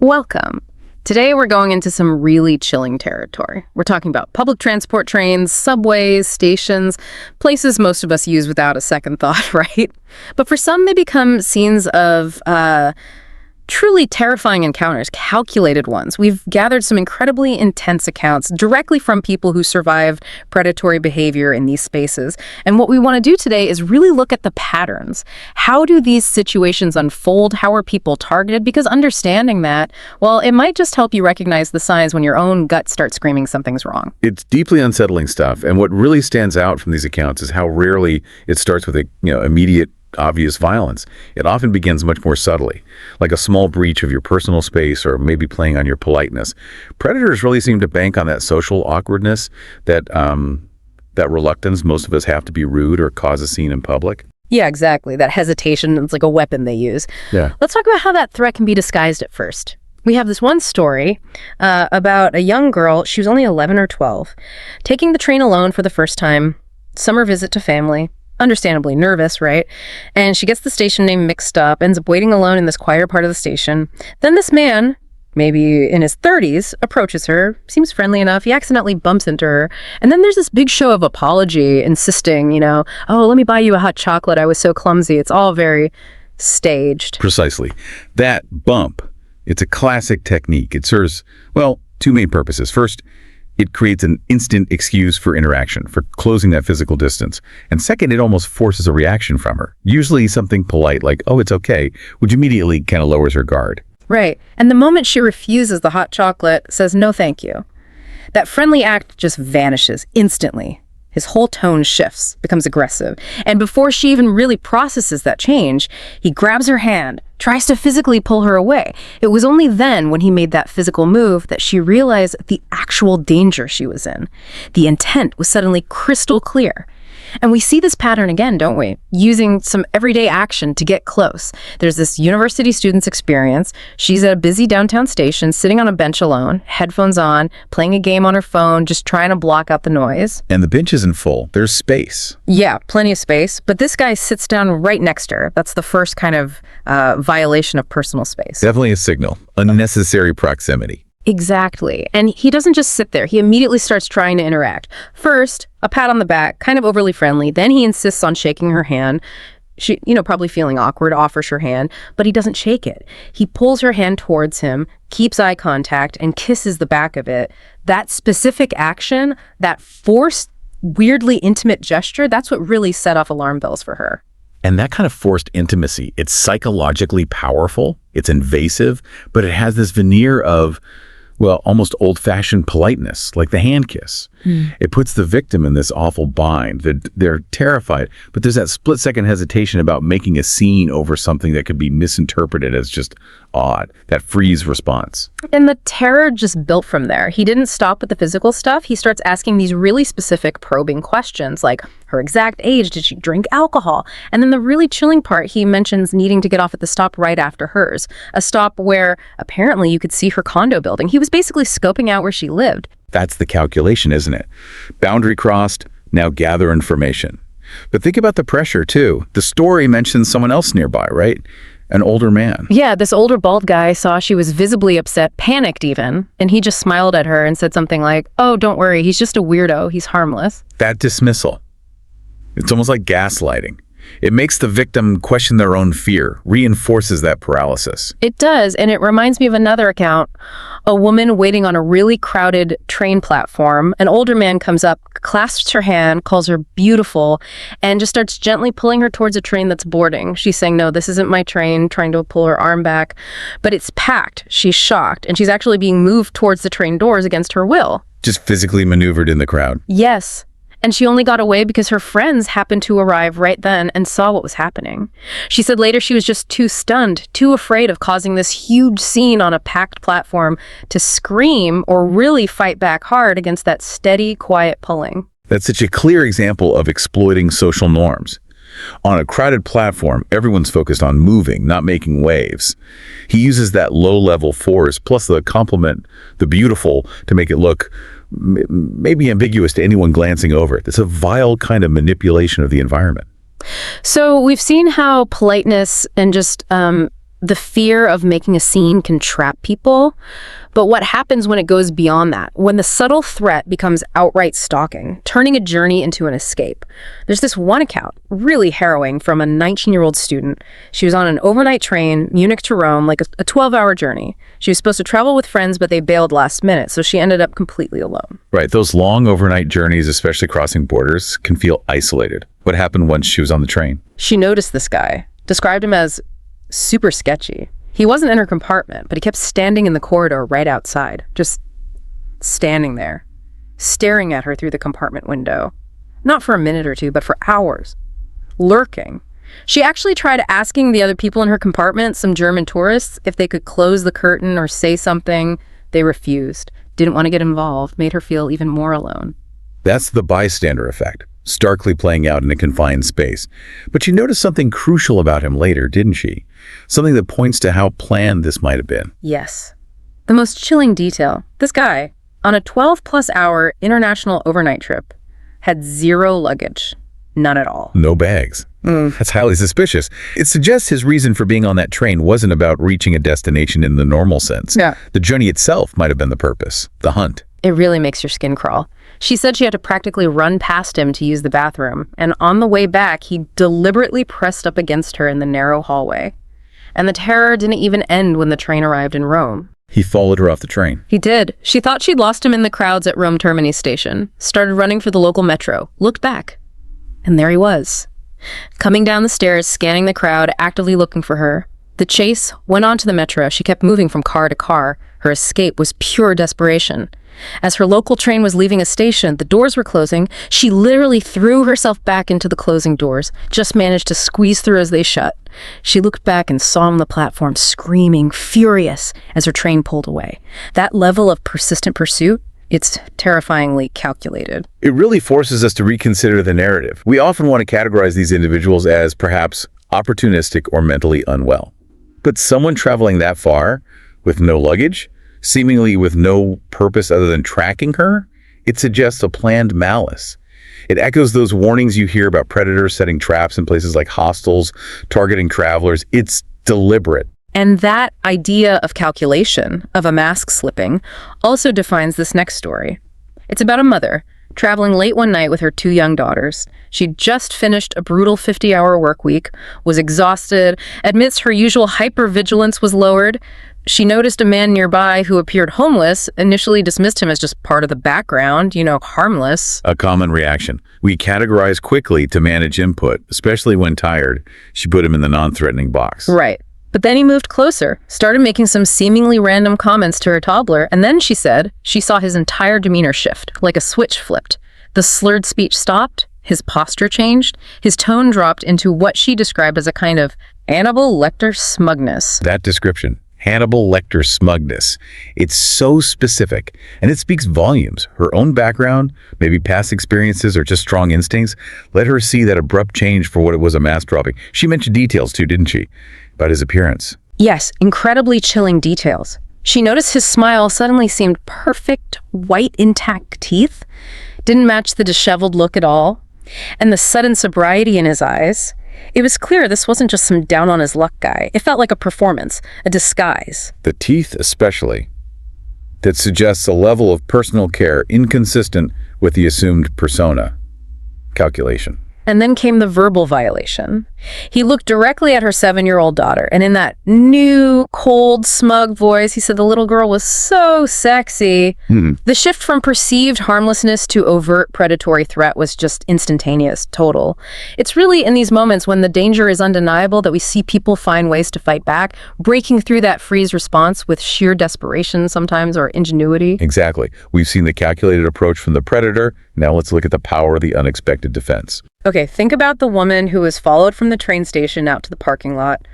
Welcome. Today we're going into some really chilling territory. We're talking about public transport trains, subways, stations, places most of us use without a second thought, right? But for some, they become scenes of truly terrifying encounters, calculated ones. We've gathered some incredibly intense accounts directly from people who survived predatory behavior in these spaces. And what we want to do today is really look at the patterns. How do these situations unfold? How are people targeted? Because understanding that, well, it might just help you recognize the signs when your own gut starts screaming something's wrong. It's deeply unsettling stuff. And what really stands out from these accounts is how rarely it starts with immediate obvious violence. It often begins much more subtly, like a small breach of your personal space or maybe playing on your politeness. Predators really seem to bank on that social awkwardness, that reluctance most of us have to be rude or cause a scene in public. Yeah, exactly. That hesitation, it's like a weapon they use. Yeah. Let's talk about how that threat can be disguised at first. We have this one story about a young girl, she was only 11 or 12, taking the train alone for the first time, summer visit to family. Understandably nervous, right? And she gets the station name mixed up, ends up waiting alone in this quieter part of the station. Then this man, maybe in his 30s, approaches her, seems friendly enough. He accidentally bumps into her. And then there's this big show of apology, insisting, oh, let me buy you a hot chocolate. I was so clumsy. It's all very staged. Precisely. That bump, it's a classic technique. It serves, well, two main purposes. First, it creates an instant excuse for interaction, for closing that physical distance. And second, it almost forces a reaction from her. Usually something polite like, oh, it's okay, which immediately kind of lowers her guard. Right. And the moment she refuses the hot chocolate, says no thank you, that friendly act just vanishes instantly. His whole tone shifts, becomes aggressive. And before she even really processes that change, he grabs her hand, tries to physically pull her away. It was only then, when he made that physical move, that she realized the actual danger she was in. The intent was suddenly crystal clear. And we see this pattern again, don't we? Using some everyday action to get close. There's this university student's experience. She's at a busy downtown station, sitting on a bench alone, headphones on, playing a game on her phone, just trying to block out the noise. And the bench isn't full. There's space. Yeah, plenty of space. But this guy sits down right next to her. That's the first kind of violation of personal space. Definitely a signal. Unnecessary proximity. Exactly. And he doesn't just sit there. He immediately starts trying to interact. First, a pat on the back, kind of overly friendly. Then he insists on shaking her hand. She, probably feeling awkward, offers her hand, but he doesn't shake it. He pulls her hand towards him, keeps eye contact, and kisses the back of it. That specific action, that forced, weirdly intimate gesture, that's what really set off alarm bells for her. And that kind of forced intimacy, it's psychologically powerful, it's invasive, but it has this veneer of, well, almost old-fashioned politeness, like the hand kiss. It puts the victim in this awful bind. They're terrified, but there's that split-second hesitation about making a scene over something that could be misinterpreted as just odd, that freeze response. And the terror just built from there. He didn't stop with the physical stuff. He starts asking these really specific probing questions, like her exact age, did she drink alcohol? And then the really chilling part, he mentions needing to get off at the stop right after hers, a stop where apparently you could see her condo building. He was basically scoping out where she lived. That's the calculation, isn't it? Boundary crossed, now gather information. But think about the pressure, too. The story mentions someone else nearby, right? An older man. Yeah, this older bald guy saw she was visibly upset, panicked even, and he just smiled at her and said something like, oh, don't worry, he's just a weirdo, he's harmless. That dismissal, it's almost like gaslighting. It makes the victim question their own fear, reinforces that paralysis. It does, and it reminds me of another account. A woman waiting on a really crowded train platform. An older man comes up, clasps her hand, calls her beautiful, and just starts gently pulling her towards a train that's boarding. She's saying, no, this isn't my train, trying to pull her arm back. But it's packed. She's shocked, and she's actually being moved towards the train doors against her will. Just physically maneuvered in the crowd. Yes. And she only got away because her friends happened to arrive right then and saw what was happening. She said later she was just too stunned, too afraid of causing this huge scene on a packed platform to scream or really fight back hard against that steady, quiet pulling. That's such a clear example of exploiting social norms. On a crowded platform, everyone's focused on moving, not making waves. He uses that low-level force, plus the compliment, the beautiful, to make it look maybe ambiguous to anyone glancing over it. It's a vile kind of manipulation of the environment. So we've seen how politeness and just The fear of making a scene can trap people, but what happens when it goes beyond that? When the subtle threat becomes outright stalking, turning a journey into an escape. There's this one account, really harrowing, from a 19-year-old student. She was on an overnight train, Munich to Rome, like a 12-hour journey. She was supposed to travel with friends, but they bailed last minute, so she ended up completely alone. Right, those long overnight journeys, especially crossing borders, can feel isolated. What happened once she was on the train? She noticed this guy, described him as super sketchy. He wasn't in her compartment, but he kept standing in the corridor right outside, just standing there, staring at her through the compartment window. Not for a minute or two, but for hours. Lurking. She actually tried asking the other people in her compartment, some German tourists, if they could close the curtain or say something. They refused. Didn't want to get involved. Made her feel even more alone. That's the bystander effect, starkly playing out in a confined space. But she noticed something crucial about him later, didn't she? Something that points to how planned this might have been. Yes. The most chilling detail. This guy, on a 12-plus-hour international overnight trip, had zero luggage. None at all. No bags. That's highly suspicious. It suggests his reason for being on that train wasn't about reaching a destination in the normal sense. Yeah. The journey itself might have been the purpose, the hunt. It really makes your skin crawl. She said she had to practically run past him to use the bathroom, and on the way back, he deliberately pressed up against her in the narrow hallway. And the terror didn't even end when the train arrived in Rome. He followed her off the train. He did. She thought she'd lost him in the crowds at Rome Termini station, started running for the local metro, looked back, and there he was. Coming down the stairs, scanning the crowd, actively looking for her. The chase went on to the metro. She kept moving from car to car. Her escape was pure desperation. As her local train was leaving a station, the doors were closing. She literally threw herself back into the closing doors, just managed to squeeze through as they shut. She looked back and saw him on the platform, screaming, furious, as her train pulled away. That level of persistent pursuit, it's terrifyingly calculated. It really forces us to reconsider the narrative. We often want to categorize these individuals as perhaps opportunistic or mentally unwell. But someone traveling that far with no luggage, seemingly with no purpose other than tracking her, it suggests a planned malice. It echoes those warnings you hear about predators setting traps in places like hostels, targeting travelers. It's deliberate. And that idea of calculation, of a mask slipping, also defines this next story. It's about a mother traveling late one night with her 2 young daughters. She'd just finished a brutal 50-hour work week, was exhausted, admits her usual hypervigilance was lowered. She noticed a man nearby who appeared homeless, initially dismissed him as just part of the background, harmless. A common reaction. We categorize quickly to manage input, especially when tired. She put him in the non-threatening box. Right. But then he moved closer, started making some seemingly random comments to her toddler, and then she said she saw his entire demeanor shift, like a switch flipped. The slurred speech stopped, his posture changed, his tone dropped into what she described as a kind of Hannibal Lecter smugness. That description, Hannibal Lecter smugness, it's so specific, and it speaks volumes. Her own background, maybe past experiences or just strong instincts, let her see that abrupt change for what it was, a mask dropping. She mentioned details too, didn't she? About his appearance. Yes, incredibly chilling details. She noticed his smile suddenly seemed perfect, white, intact teeth, didn't match the disheveled look at all, and the sudden sobriety in his eyes. It was clear this wasn't just some down-on-his-luck guy. It felt like a performance, a disguise. The teeth especially. That suggests a level of personal care inconsistent with the assumed persona. Calculation. And then came the verbal violation. He looked directly at her 7-year-old daughter, and in that new, cold, smug voice, he said the little girl was so sexy. The shift from perceived harmlessness to overt predatory threat was just instantaneous, total. It's really in these moments when the danger is undeniable that we see people find ways to fight back, breaking through that freeze response with sheer desperation sometimes, or ingenuity. Exactly. We've seen the calculated approach from the predator. Now let's look at the power of the unexpected defense. Okay, think about the woman who was followed from the train station out to the parking lot.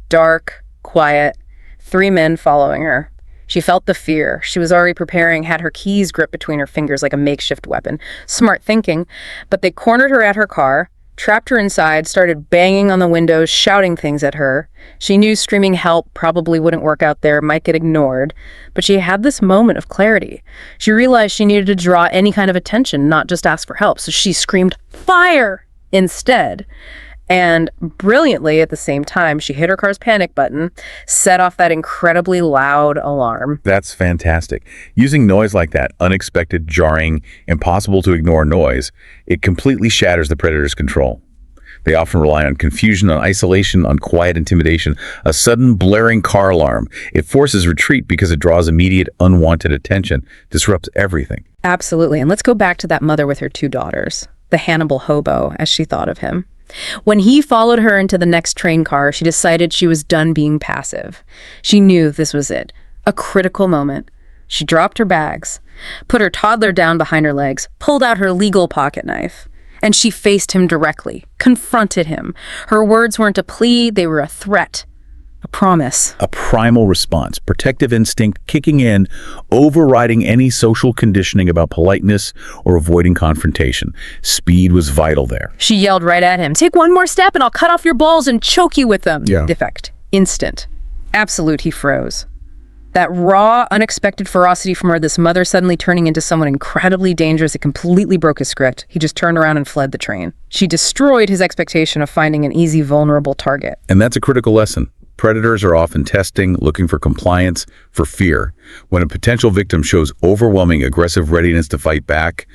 Dark, quiet, 3 men following her. She felt the fear. She was already preparing, had her keys gripped between her fingers like a makeshift weapon. Smart thinking. But they cornered her at her car, trapped her inside, started banging on the windows, shouting things at her. She knew screaming help probably wouldn't work out there, might get ignored. But she had this moment of clarity. She realized she needed to draw any kind of attention, not just ask for help. So she screamed, "Fire!" instead. And brilliantly, at the same time, she hit her car's panic button, set off that incredibly loud alarm. That's fantastic. Using noise like that, unexpected, jarring, impossible to ignore noise, it completely shatters the predator's control. They often rely on confusion, on isolation, on quiet intimidation. A sudden blaring car alarm. It forces retreat because it draws immediate, unwanted attention, disrupts everything. Absolutely. And let's go back to that mother with her 2 daughters, the Hannibal hobo, as she thought of him. When he followed her into the next train car, she decided she was done being passive. She knew this was it, a critical moment. She dropped her bags, put her toddler down behind her legs, pulled out her legal pocket knife. And she faced him directly, confronted him. Her words weren't a plea, they were a threat, a promise. A primal response, protective instinct kicking in, overriding any social conditioning about politeness or avoiding confrontation. Speed was vital there. She yelled right at him, "Take one more step and I'll cut off your balls and choke you with them." Yeah. Defect. Instant. Absolute, he froze. That raw, unexpected ferocity from her, this mother suddenly turning into someone incredibly dangerous, it completely broke his script. He just turned around and fled the train. She destroyed his expectation of finding an easy, vulnerable target. And that's a critical lesson. Predators are often testing, looking for compliance, for fear. When a potential victim shows overwhelming aggressive readiness to fight back,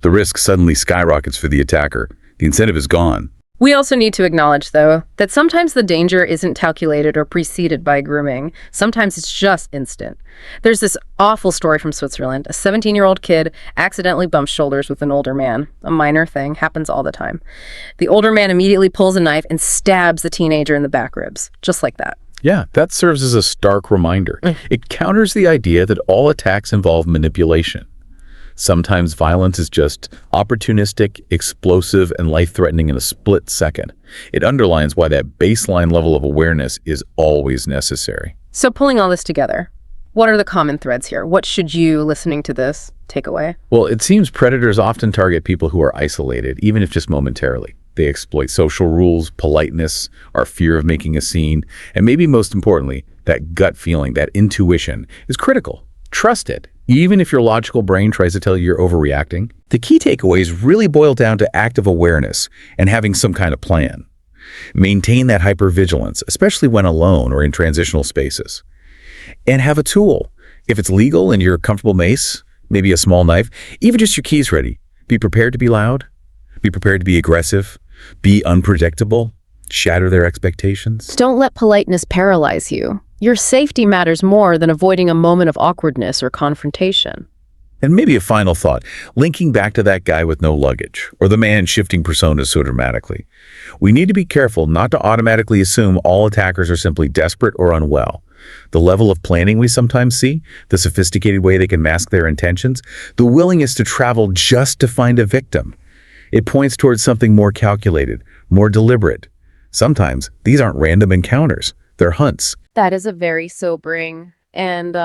the risk suddenly skyrockets for the attacker. The incentive is gone. We also need to acknowledge, though, that sometimes the danger isn't calculated or preceded by grooming. Sometimes it's just instant. There's this awful story from Switzerland. A 17-year-old kid accidentally bumps shoulders with an older man. A minor thing, happens all the time. The older man immediately pulls a knife and stabs the teenager in the back ribs, just like that. Yeah, that serves as a stark reminder. It counters the idea that all attacks involve manipulation. Sometimes violence is just opportunistic, explosive, and life-threatening in a split second. It underlines why that baseline level of awareness is always necessary. So pulling all this together, what are the common threads here? What should you, listening to this, take away? Well, it seems predators often target people who are isolated, even if just momentarily. They exploit social rules, politeness, our fear of making a scene, and maybe most importantly, that gut feeling, that intuition is critical. Trust it. Even if your logical brain tries to tell you you're overreacting, the key takeaways really boil down to active awareness and having some kind of plan. Maintain that hypervigilance, especially when alone or in transitional spaces. And have a tool. If it's legal and you're a comfortable mace, maybe a small knife, even just your keys ready. Be prepared to be loud. Be prepared to be aggressive. Be unpredictable. Shatter their expectations. Don't let politeness paralyze you. Your safety matters more than avoiding a moment of awkwardness or confrontation. And maybe a final thought, linking back to that guy with no luggage, or the man shifting personas so dramatically. We need to be careful not to automatically assume all attackers are simply desperate or unwell. The level of planning we sometimes see, the sophisticated way they can mask their intentions, the willingness to travel just to find a victim. It points towards something more calculated, more deliberate. Sometimes these aren't random encounters, they're hunts. That is a very sobering and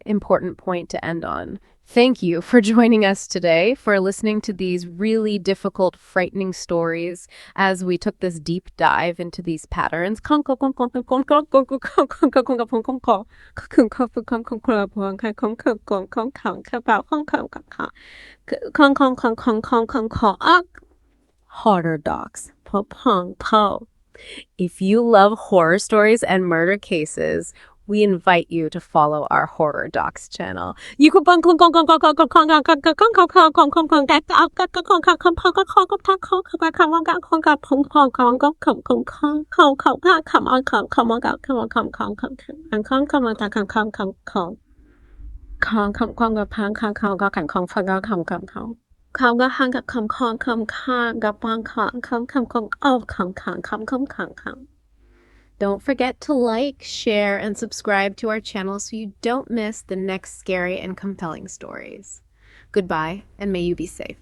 important point to end on. Thank you for joining us today, for listening to these really difficult, frightening stories as we took this deep dive into these patterns. Horror Docx. If you love horror stories and murder cases, we invite you to follow our Horror Docx channel. Don't forget to like, share, and subscribe to our channel so you don't miss the next scary and compelling stories. Goodbye, and may you be safe.